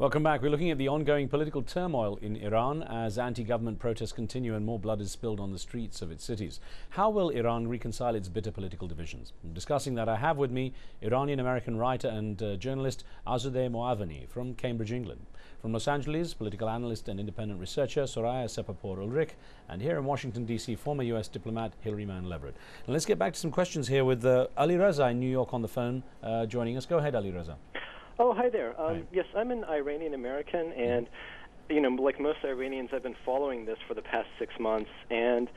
Welcome back. We're looking at the ongoing political turmoil in Iran as anti-government protests continue and more blood is spilled on the streets of its cities. How will Iran reconcile its bitter political divisions? Discussing that, I have with me Iranian-American writer and journalist Azadeh Moaveni from Cambridge, England. From Los Angeles, political analyst and independent researcher Soraya Sepahpour-Ulrich, and here in Washington, D.C., former U.S. diplomat Hillary Mann-Leverett. And let's get back to some questions here with Ali Reza in New York on the phone joining us. Go ahead, Ali Reza. Oh, hi there. Hi. Yes, I'm an Iranian American, and like most Iranians, I've been following this for the past 6 months, and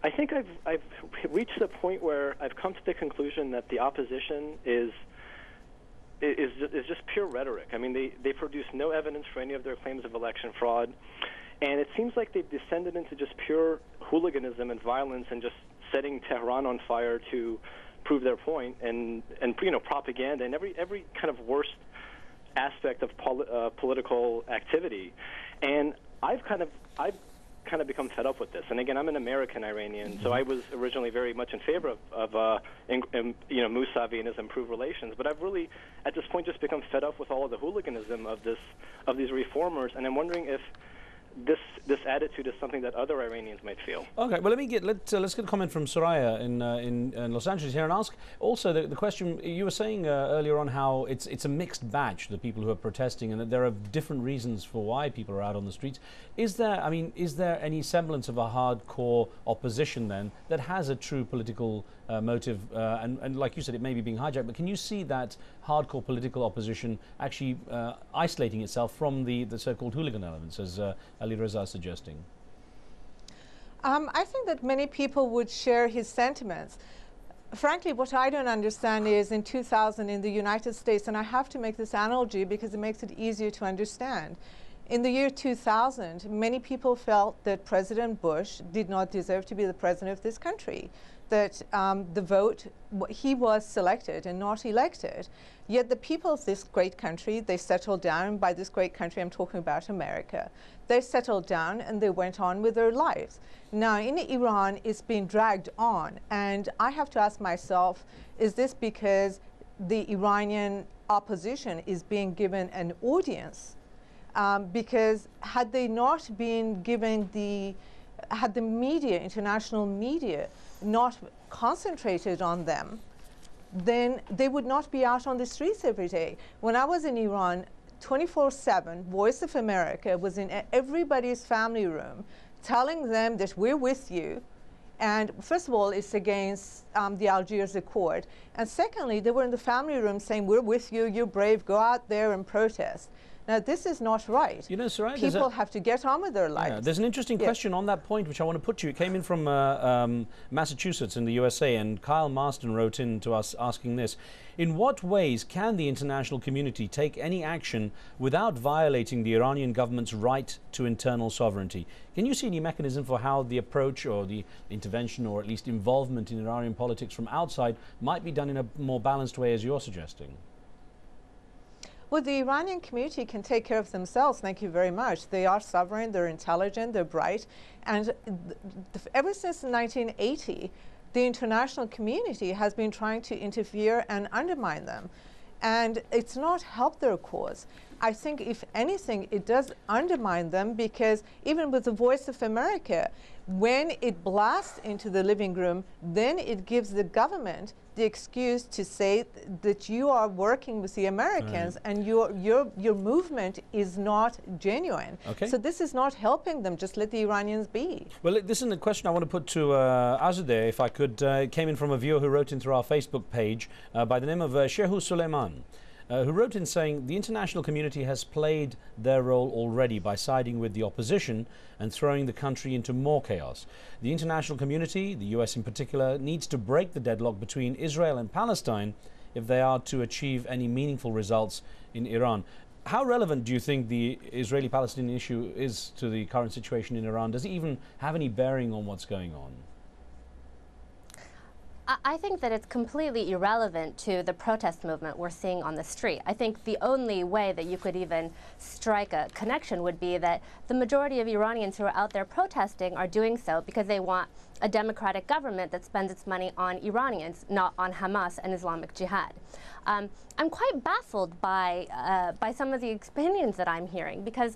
I think I've reached a point where I've come to the conclusion that the opposition is just pure rhetoric. I mean, they produce no evidence for any of their claims of election fraud, and it seems like they've descended into just pure hooliganism and violence and just setting Tehran on fire to prove their point, and propaganda and every kind of worst aspect of political activity. And I've kind of become fed up with this. And again, I'm an American Iranian, so I was originally very much in favor of Mousavi and his improved relations. But I've really, at this point, just become fed up with all of the hooliganism of these reformers. And I'm wondering if this attitude is something that other Iranians might feel. Okay, well, let's get a comment from Soraya in Los Angeles here and ask also the question. You were saying earlier on how it's a mixed batch, the people who are protesting, and that there are different reasons for why people are out on the streets. Is there any semblance of a hardcore opposition then that has a true political motive? And like you said, it may be being hijacked, but can you see that hardcore political opposition actually isolating itself from the so-called hooligan elements, as Ali Reza is suggesting? I think that many people would share his sentiments. Frankly, what I don't understand is in 2000 in the United States, and I have to make this analogy because it makes it easier to understand. In the year 2000, many people felt that President Bush did not deserve to be the president of this country, that he was selected and not elected. Yet the people of this great country, they settled down. By this great country, I'm talking about America. They settled down and they went on with their lives. Now, in Iran, it's been dragged on. And I have to ask myself, is this because the Iranian opposition is being given an audience? Because had they not been given had the media, international media, not concentrated on them, then they would not be out on the streets every day. When I was in Iran, 24/7, Voice of America was in everybody's family room telling them that we're with you. And first of all, it's against the Algiers Accord. And secondly, they were in the family room saying, we're with you, you're brave, go out there and protest. Now, this is not right. You know, Soraya, people have to get on with their lives. Yeah, there's an interesting question on that point which I want to put to you. It came in from Massachusetts in the USA, and Kyle Marston wrote in to us asking this. In what ways can the international community take any action without violating the Iranian government's right to internal sovereignty? Can you see any mechanism for how the approach or the intervention or at least involvement in Iranian politics from outside might be done in a more balanced way as you're suggesting? Well, the Iranian community can take care of themselves, thank you very much. They are sovereign, they're intelligent, they're bright. And ever since 1980, the international community has been trying to interfere and undermine them. And it's not helped their cause. I think, if anything, it does undermine them, because even with the Voice of America, when it blasts into the living room, then it gives the government the excuse to say that you are working with the Americans, and your movement is not genuine. Okay. So this is not helping them. Just let the Iranians be. Well, this is a question I want to put to Azadeh, if I could. It came in from a viewer who wrote in through our Facebook page by the name of Shehu Suleiman, who wrote in saying the international community has played their role already by siding with the opposition and throwing the country into more chaos. The international community, the US in particular, needs to break the deadlock between Israel and Palestine if they are to achieve any meaningful results in Iran. How relevant do you think the Israeli-Palestinian issue is to the current situation in Iran? Does it even have any bearing on what's going on? I think that it's completely irrelevant to the protest movement we're seeing on the street. I think the only way that you could even strike a connection would be that the majority of Iranians who are out there protesting are doing so because they want a democratic government that spends its money on Iranians, not on Hamas and Islamic Jihad. I'm quite baffled by some of the opinions that I'm hearing, because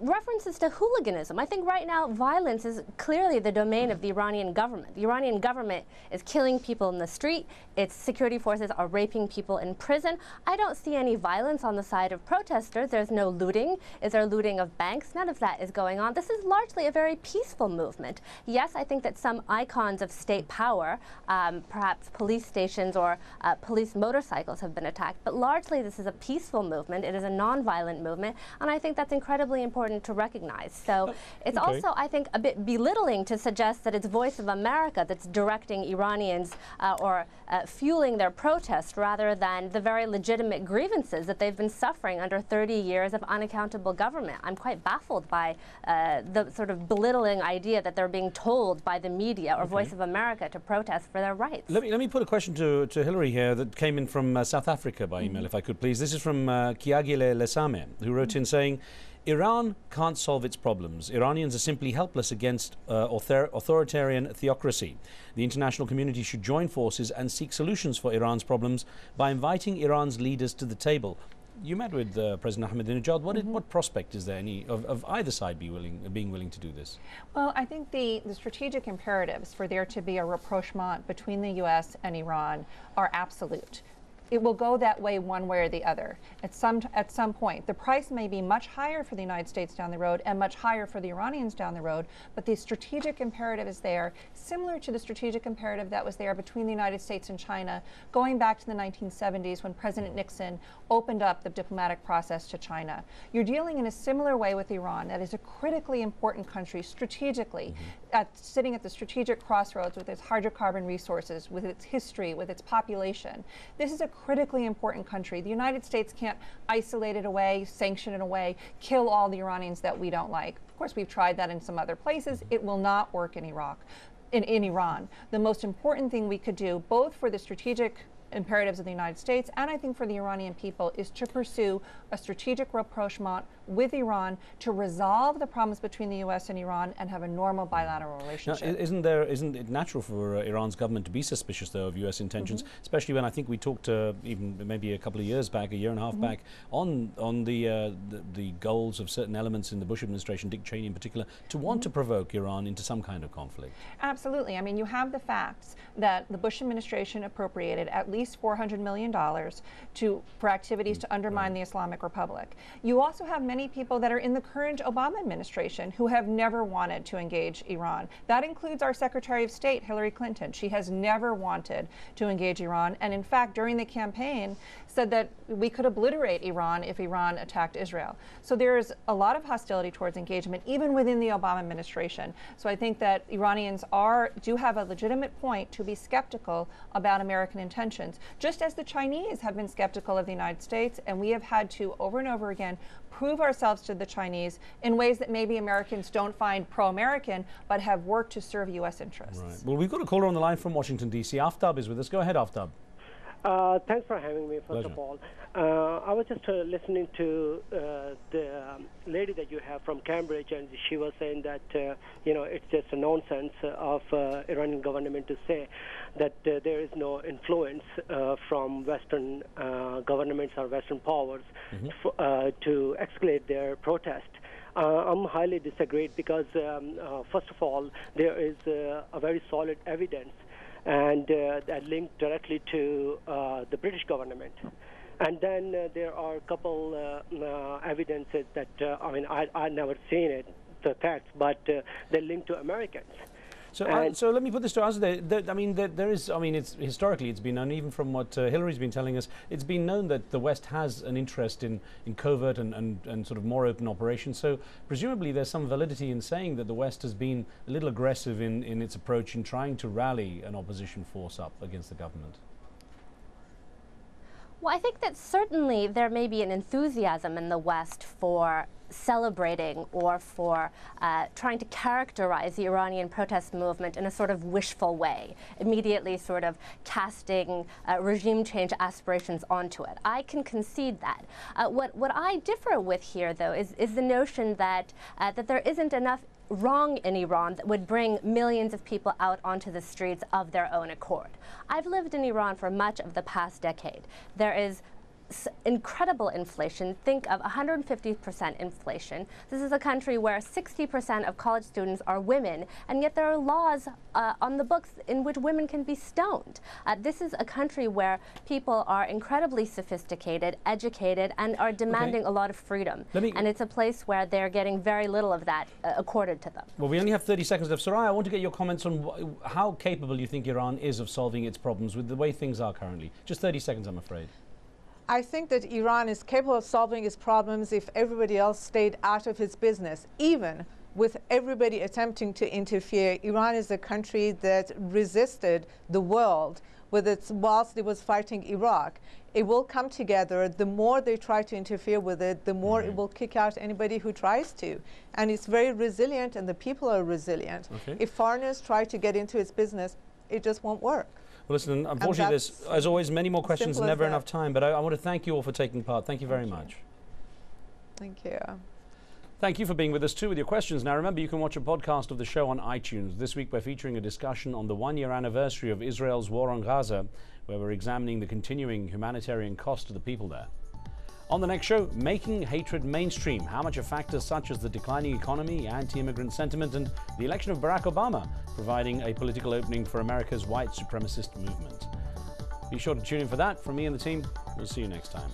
references to hooliganism. I think right now violence is clearly the domain of the Iranian government. The Iranian government is killing people in the street. Its security forces are raping people in prison. I don't see any violence on the side of protesters. There's no looting. Is there looting of banks? None of that is going on. This is largely a very peaceful movement. Yes, I think that some icons of state power, perhaps police stations or police motorcycles, have been attacked, but largely this is a peaceful movement. It is a non-violent movement, and I think that's incredibly important to recognize. So it's also, I think, a bit belittling to suggest that it's Voice of America that's directing Iranians or fueling their protest, rather than the very legitimate grievances that they've been suffering under 30 years of unaccountable government. I'm quite baffled by the sort of belittling idea that they're being told by the media or Voice of America to protest for their rights. Let me put a question to Hillary here that came in from South Africa by email, if I could please. This is from Kiagile Lesame, who wrote in saying, Iran can't solve its problems. Iranians are simply helpless against authoritarian theocracy. The international community should join forces and seek solutions for Iran's problems by inviting Iran's leaders to the table. You met with President Ahmadinejad. What prospect is there of either side being willing to do this? Well, I think the strategic imperatives for there to be a rapprochement between the U.S. and Iran are absolute. It will go that way one way or the other at some point. The price may be much higher for the United States down the road and much higher for the Iranians down the road, but the strategic imperative is there, similar to the strategic imperative that was there between the United States and China going back to the 1970s when President Nixon opened up the diplomatic process to China. You're dealing in a similar way with Iran. That is a critically important country strategically, sitting at the strategic crossroads with its hydrocarbon resources, with its history, with its population. This is a critically important country. The United States can't isolate it away, sanction it away, kill all the Iranians that we don't like. Of course, we've tried that in some other places. It will not work in Iran. The most important thing we could do, both for the strategic imperatives of the United States and I think for the Iranian people, is to pursue a strategic rapprochement with Iran to resolve the problems between the U.S. and Iran and have a normal bilateral relationship. Now, isn't it natural for Iran's government to be suspicious, though, of U.S. intentions, especially when I think we talked even maybe a couple of years back, a year and a half back, on the goals of certain elements in the Bush administration, Dick Cheney in particular, to want to provoke Iran into some kind of conflict? Absolutely. I mean, you have the facts that the Bush administration appropriated at least $400 million for activities to undermine the Islamic Republic. You also have many people that are in the current Obama administration who have never wanted to engage Iran. That includes our Secretary of State, Hillary Clinton. She has never wanted to engage Iran, and in fact, during the campaign, said that we could obliterate Iran if Iran attacked Israel. So there's a lot of hostility towards engagement, even within the Obama administration. So I think that Iranians do have a legitimate point to be skeptical about American intentions, just as the Chinese have been skeptical of the United States, and we have had to, over and over again, prove ourselves to the Chinese in ways that maybe Americans don't find pro-American, but have worked to serve U.S. interests. Right. Well, we've got a caller on the line from Washington, D.C. Aftab is with us. Go ahead, Aftab. Thanks for having me, first of all. I was just listening to the lady that you have from Cambridge, and she was saying that, it's just a nonsense of Iranian government to say that there is no influence from Western governments or Western powers to escalate their protest. I'm highly disagreed because, first of all, there is a very solid evidence and that linked directly to the British government. And then there are a couple evidences that, I've never seen it, the facts, but they're linked to Americans. So let me put this to us. Historically it's been known, even from what Hillary's been telling us, it's been known that the West has an interest in covert and sort of more open operations. So presumably there's some validity in saying that the West has been a little aggressive in its approach in trying to rally an opposition force up against the government. Well, I think that certainly there may be an enthusiasm in the West for celebrating or for trying to characterize the Iranian protest movement in a sort of wishful way, immediately sort of casting regime change aspirations onto it. I can concede that. What I differ with here, though, is the notion that that there isn't enough wrong in Iran that would bring millions of people out onto the streets of their own accord. I've lived in Iran for much of the past decade. There is incredible inflation. Think of 150% inflation. This is a country where 60% of college students are women, and yet there are laws on the books in which women can be stoned. This is a country where people are incredibly sophisticated, educated, and are demanding a lot of freedom. And it's a place where they're getting very little of that accorded to them. Well, we only have 30 seconds left. Soraya, I want to get your comments on how capable you think Iran is of solving its problems with the way things are currently. Just 30 seconds, I'm afraid. I think that Iran is capable of solving its problems if everybody else stayed out of its business. Even with everybody attempting to interfere, Iran is a country that resisted the world whilst it was fighting Iraq. It will come together. The more they try to interfere with it, the more it will kick out anybody who tries to. And it's very resilient, and the people are resilient. If foreigners try to get into its business, it just won't work. Well, listen, unfortunately, there's, as always, many more questions, never enough time, but I want to thank you all for taking part. Thank you very much. Thank you. Thank you for being with us too with your questions. Now remember, you can watch a podcast of the show on iTunes. This week we're featuring a discussion on the one-year anniversary of Israel's war on Gaza, where we're examining the continuing humanitarian cost to the people there. On the next show, making hatred mainstream, how much a factor such as the declining economy, anti-immigrant sentiment, and the election of Barack Obama providing a political opening for America's white supremacist movement. Be sure to tune in for that. From me and the team, we'll see you next time.